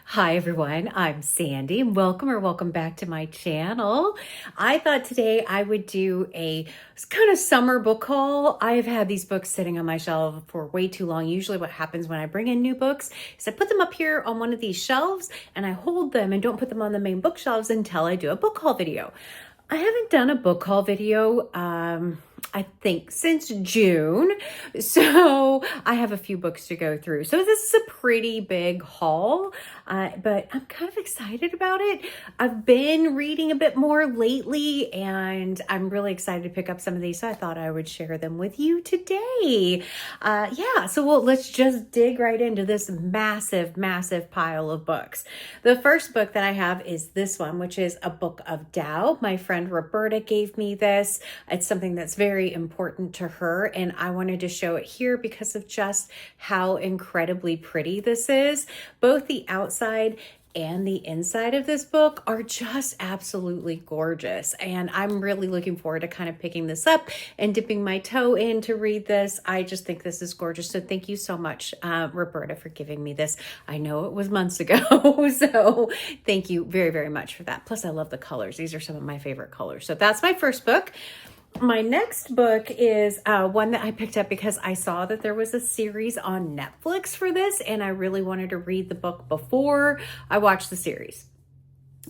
Hi everyone, I'm Sandy and welcome back to my channel. I thought today I would do a kind of summer book haul. I have had these books sitting on my shelf for way too long. Usually what happens when I bring in new books is I put them up here on one of these shelves and I hold them and don't put them on the main bookshelves until I do a book haul video. I haven't done a book haul video, I think since June. So I have a few books to go through. So this is a pretty big haul, but I'm kind of excited about it. I've been reading a bit more lately and I'm really excited to pick up some of these. So I thought I would share them with you today. Let's just dig right into this massive pile of books. The first book that I have is this one, which is A Book of Tao. My friend Roberta gave me this. It's something that's very important to her, and I wanted to show it here because of just how incredibly pretty this is. Both the outside and the inside of this book are just absolutely gorgeous, and I'm really looking forward to kind of picking this up and dipping my toe in to read this. I just think this is gorgeous. So thank you so much, Roberta, for giving me this. I know it was months ago, so thank you very much for that. Plus I love the colors. These are some of my favorite colors. So that's my first book. My next book is one that I picked up because I saw that there was a series on Netflix for this, and I really wanted to read the book before I watched the series.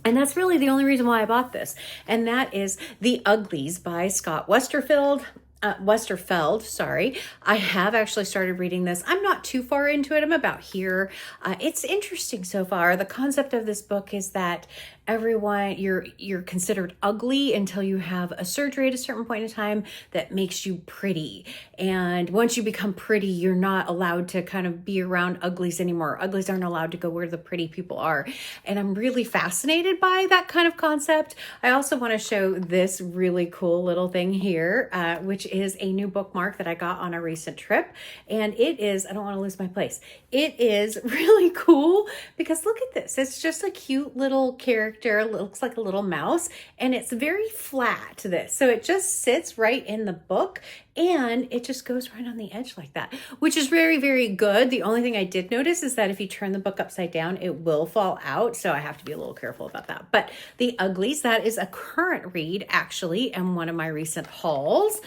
And that's really the only reason why I bought this. And that is The Uglies by Scott Westerfeld. I have actually started reading this. I'm not too far into it. I'm about here. It's interesting so far. The concept of this book is that everyone, you're considered ugly until you have a surgery at a certain point in time that makes you pretty. And once you become pretty, you're not allowed to kind of be around uglies anymore. Uglies aren't allowed to go where the pretty people are. And I'm really fascinated by that kind of concept. I also want to show this really cool little thing here, which is a new bookmark that I got on a recent trip. And it is, I don't want to lose my place. It is really cool because look at this. It's just a cute little character. It looks like a little mouse, and it's very flat, this. So it just sits right in the book and it just goes right on the edge like that, which is very good. The only thing I did notice is that if you turn the book upside down, it will fall out. So I have to be a little careful about that. But The Uglies, that is a current read actually, and one of my recent hauls.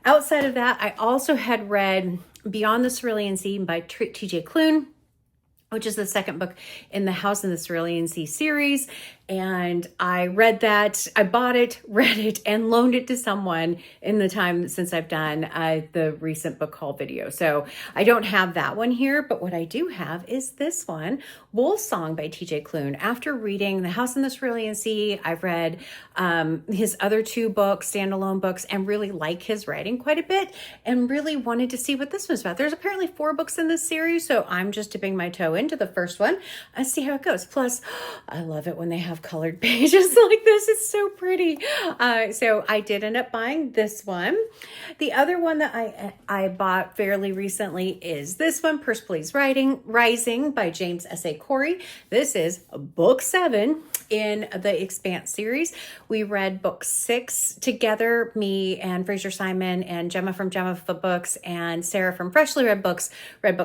Outside of that, I also had read Beyond the Cerulean Sea by T.J. Klune, which is the second book in the House in the Cerulean Sea series. And I read that, I bought it, read it, and loaned it to someone in the time since I've done the recent book haul video. So I don't have that one here, but what I do have is this one, Wolf Song by T.J. Klune. After reading The House in the Cerulean Sea, I've read his other two books, standalone books, and really like his writing quite a bit, and really wanted to see what this was about. There's apparently 4 books in this series, so I'm just dipping my toe into the first one and see how it goes. Plus, I love it when they have colored pages like this. It's so pretty. So I did end up buying this one. The other one that I bought fairly recently is this one, Persepolis Rising by James S.A. Corey. This is book 7 in the Expanse series. We read book 6 together, me and Fraser Simon and Gemma from Gemma Books and Sarah from Freshly Read Books read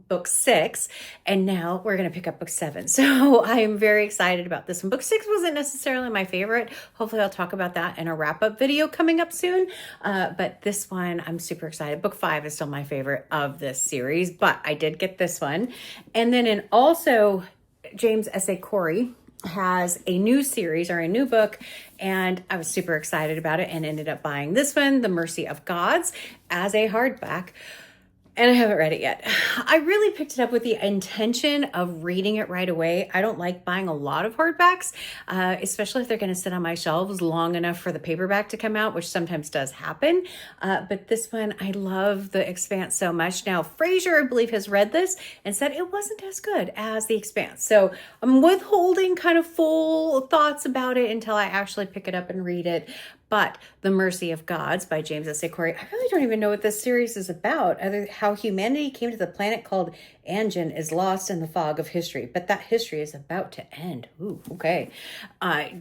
book 6, and now we're going to pick up book 7. So I am very excited about this one. Book 6 wasn't necessarily my favorite. Hopefully I'll talk about that in a wrap-up video coming up soon. But this one, I'm super excited. Book 5 is still my favorite of this series, but I did get this one. And then also James S.A. Corey has a new series or a new book, and I was super excited about it and ended up buying this one, The Mercy of Gods, as a hardback. And I haven't read it yet. I really picked it up with the intention of reading it right away. I don't like buying a lot of hardbacks, especially if they're going to sit on my shelves long enough for the paperback to come out, which sometimes does happen. But this one, I love The Expanse so much. Now, Fraser, I believe, has read this and said it wasn't as good as The Expanse. So I'm withholding kind of full thoughts about it until I actually pick it up and read it. But The Mercy of Gods by James S.A. Corey, I really don't even know what this series is about, other how humanity came to the planet called Anjin is lost in the fog of history, but that history is about to end. Ooh, okay.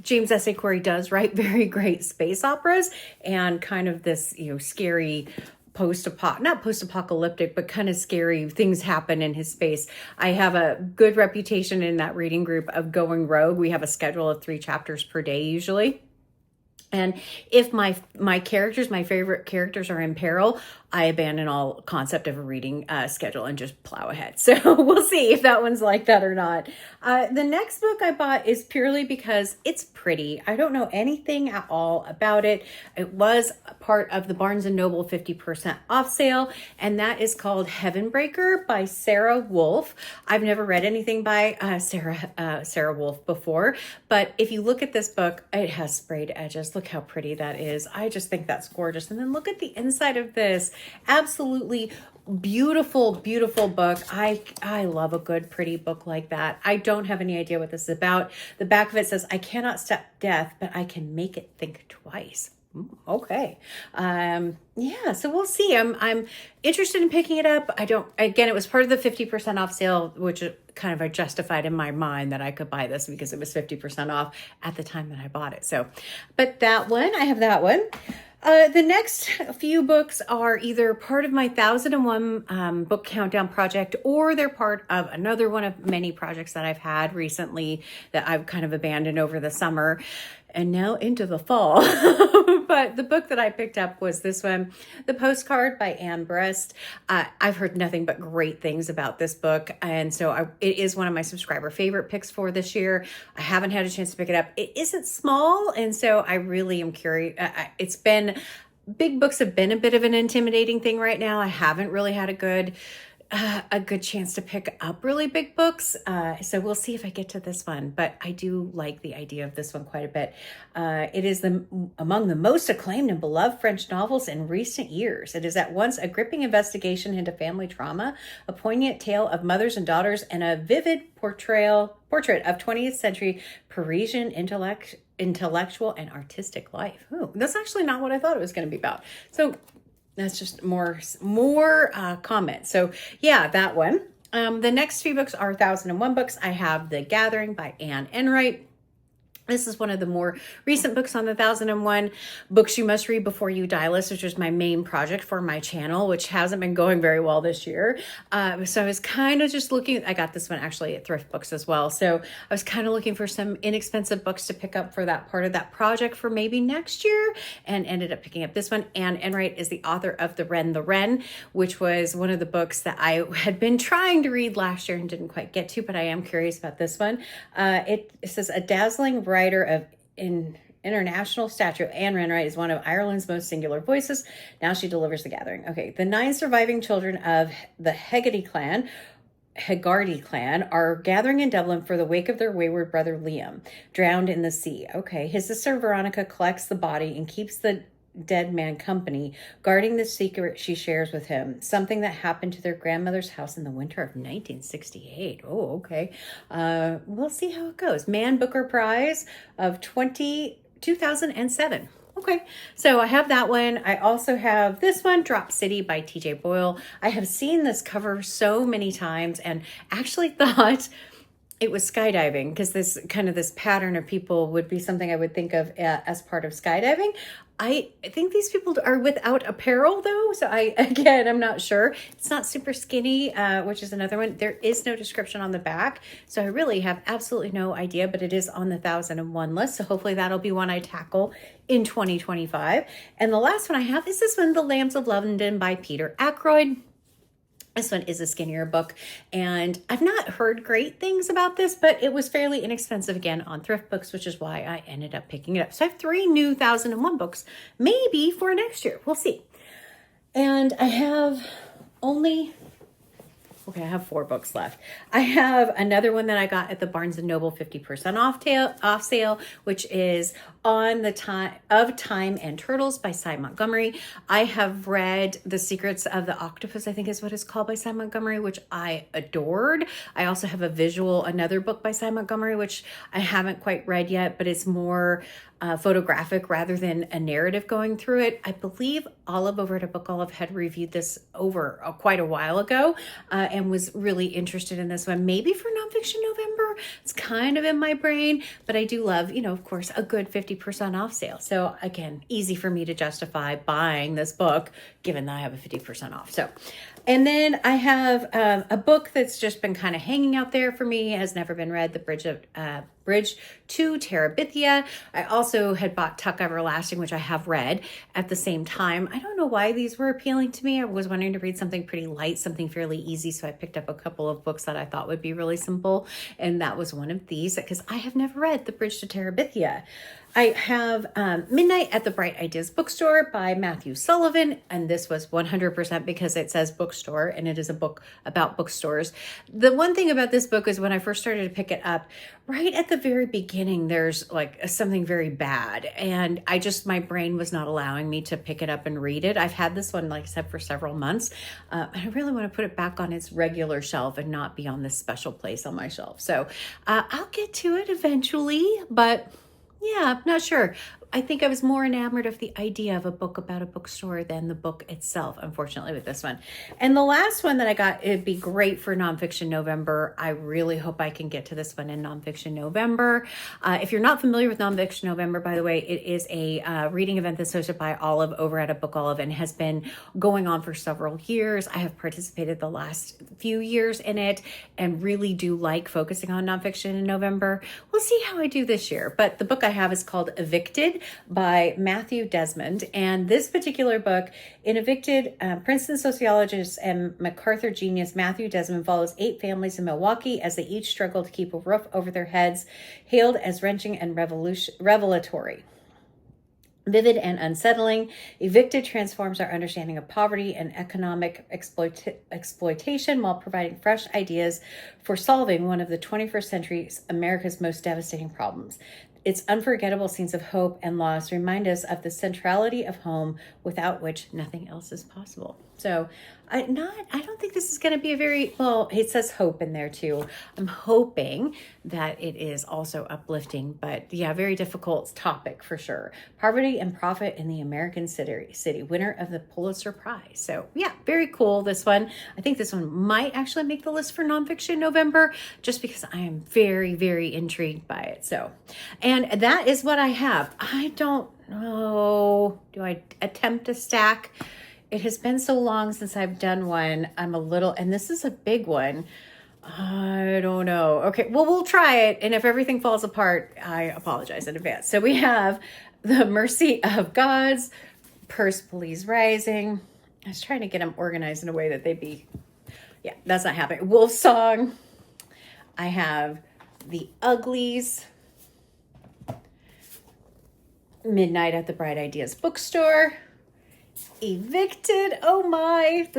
James S.A. Corey does write very great space operas and kind of this, scary not post-apocalyptic, but kind of scary things happen in his space. I have a good reputation in that reading group of going rogue. We have a schedule of 3 chapters per day usually. And if my favorite characters are in peril, I abandon all concept of a reading schedule and just plow ahead. So we'll see if that one's like that or not. The next book I bought is purely because it's pretty. I don't know anything at all about it. It was a part of the Barnes & Noble 50% off sale, and that is called Heavenbreaker by Sarah Woolf. I've never read anything by Sarah Woolf before, but if you look at this book, it has sprayed edges. Look how pretty that is. I just think that's gorgeous. And then look at the inside of this. Absolutely beautiful, beautiful book. I love a good, pretty book like that. I don't have any idea what this is about. The back of it says, I cannot stop death, but I can make it think twice. Okay. Yeah, so we'll see. I'm interested in picking it up. Again, it was part of the 50% off sale, which kind of I justified in my mind that I could buy this because it was 50% off at the time that I bought it. So, but that one, I have that one. The next few books are either part of my 1001 book countdown project, or they're part of another one of many projects that I've had recently that I've kind of abandoned over the summer and now into the fall. But the book that I picked up was this one, The Postcard by Anne Brest. I've heard nothing but great things about this book. And so it is one of my subscriber favorite picks for this year. I haven't had a chance to pick it up. It isn't small. And so I really am curious. Big books have been a bit of an intimidating thing right now. I haven't really had a good chance to pick up really big books. So we'll see if I get to this one, but I do like the idea of this one quite a bit. It is among the most acclaimed and beloved French novels in recent years. It is at once a gripping investigation into family trauma, a poignant tale of mothers and daughters, and a vivid portrait of 20th century Parisian intellectual and artistic life. Ooh, that's actually not what I thought it was going to be about. So that's just more comments. So yeah, that one. The next few books are 1001 books. I have The Gathering by Anne Enright. This is one of the more recent books on the 1001 books you must read before you die list, which is my main project for my channel, which hasn't been going very well this year. So I was kind of just looking, I got this one actually at Thrift Books as well. So I was kind of looking for some inexpensive books to pick up for that part of that project for maybe next year, and ended up picking up this one. Anne Enright is the author of The Wren, which was one of the books that I had been trying to read last year and didn't quite get to, but I am curious about this one. It says, a dazzling writer of international stature, Anne Enright is one of Ireland's most singular voices. Now she delivers The Gathering. Okay, the 9 surviving children of the Hegarty clan are gathering in Dublin for the wake of their wayward brother Liam, drowned in the sea. Okay, his sister Veronica collects the body and keeps the dead man company, guarding the secret she shares with him, something that happened to their grandmother's house in the winter of 1968. Oh, okay. We'll see how it goes. Man Booker Prize of 2007. Okay, so I have that one. I also have this one, Drop City by TJ Boyle. I have seen this cover so many times and actually thought it was skydiving, because this pattern of people would be something I would think of as part of skydiving. I think these people are without apparel though. So I'm not sure. It's not super skinny, which is another one. There is no description on the back. So I really have absolutely no idea, but it is on the 1001 list. So hopefully that'll be one I tackle in 2025. And the last one I have is this one, The Lambs of London by Peter Ackroyd. This one is a skinnier book, and I've not heard great things about this, but it was fairly inexpensive again on Thrift Books, which is why I ended up picking it up. So I have 3 new 1001 books, maybe for next year. We'll see. And I have I have 4 books left. I have another one that I got at the Barnes & Noble 50% off sale, which is On the Time and Turtles by Cy Montgomery. I have read The Secrets of the Octopus, I think is what it's called, by Cy Montgomery, which I adored. I also have another book by Cy Montgomery, which I haven't quite read yet, but it's more photographic rather than a narrative going through it. I believe Olive over at Book Olive had reviewed this over quite a while ago and was really interested in this one. Maybe for Nonfiction November. It's kind of in my brain, but I do love, of course, a good 50% 50% off sale. So again, easy for me to justify buying this book, given that I have a 50% off. So, and then I have a book that's just been kind of hanging out there for me, has never been read, The Bridge to Terabithia. I also had bought Tuck Everlasting, which I have read at the same time. I don't know why these were appealing to me. I was wanting to read something pretty light, something fairly easy. So I picked up a couple of books that I thought would be really simple. And that was one of these, because I have never read The Bridge to Terabithia. I have Midnight at the Bright Ideas Bookstore by Matthew Sullivan. And this was 100% because it says bookstore and it is a book about bookstores. The one thing about this book is when I first started to pick it up, right at the very beginning, there's like something very bad. And my brain was not allowing me to pick it up and read it. I've had this one, like I said, for several months. And I really want to put it back on its regular shelf and not be on this special place on my shelf. So I'll get to it eventually, but yeah, not sure. I think I was more enamored of the idea of a book about a bookstore than the book itself, unfortunately, with this one. And the last one that I got, it'd be great for Nonfiction November. I really hope I can get to this one in Nonfiction November. If you're not familiar with Nonfiction November, by the way, it is a reading event that's hosted by Olive over at a Book Olive and has been going on for several years. I have participated the last few years in it and really do like focusing on nonfiction in November. We'll see how I do this year. But the book I have is called Evicted by Matthew Desmond. And this particular book, in Evicted, Princeton sociologist and MacArthur genius Matthew Desmond follows 8 families in Milwaukee as they each struggle to keep a roof over their heads, hailed as wrenching and revelatory. Vivid and unsettling, Evicted transforms our understanding of poverty and economic exploitation while providing fresh ideas for solving one of the 21st century's America's most devastating problems. Its unforgettable scenes of hope and loss remind us of the centrality of home, without which nothing else is possible. So I don't think this is going to be it says hope in there too. I'm hoping that it is also uplifting, but yeah, very difficult topic for sure. Poverty and Profit in the American City, winner of the Pulitzer Prize. So yeah, very cool, this one. I think this one might actually make the list for Nonfiction November, just because I am very, very intrigued by it. So, and that is what I have. I don't know, do I attempt a stack? It has been so long since I've done one. And this is a big one. I don't know. Okay, well, we'll try it. And if everything falls apart, I apologize in advance. So we have The Mercy of Gods, Persepolis Rising. I was trying to get them organized in a way that they'd be, yeah, that's not happening. Wolf Song. I have The Uglies, Midnight at the Bright Ideas Bookstore, Evicted. Oh my,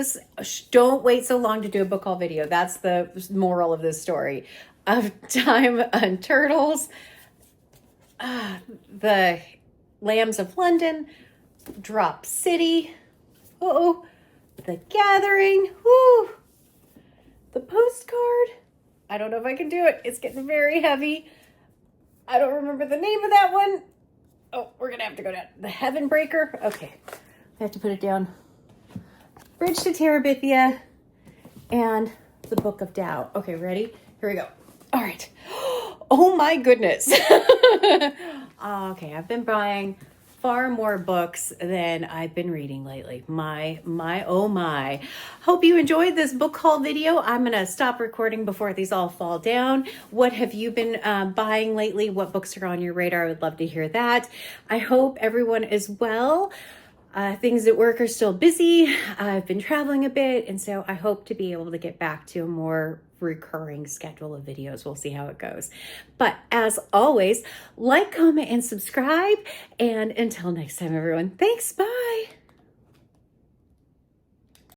don't wait so long to do a book haul video. That's the moral of this story. Of Time and Turtles, The Lambs of London, Drop City, The Gathering, The Postcard. I don't know if I can do it. It's getting very heavy. I don't remember the name of that one. Oh, we're gonna have to go down. The Heaven Breaker. Okay. I have to put it down. Bridge to Terabithia and the Book of Tao. Okay, ready? Here we go. All right. Oh my goodness. Okay, I've been buying far more books than I've been reading lately. My, oh my. Hope you enjoyed this book haul video. I'm going to stop recording before these all fall down. What have you been buying lately? What books are on your radar? I would love to hear that. I hope everyone is well. Things at work are still busy. I've been traveling a bit, and so I hope to be able to get back to a more recurring schedule of videos. We'll see how it goes. But as always, like, comment, and subscribe. And until next time, everyone, thanks. Bye.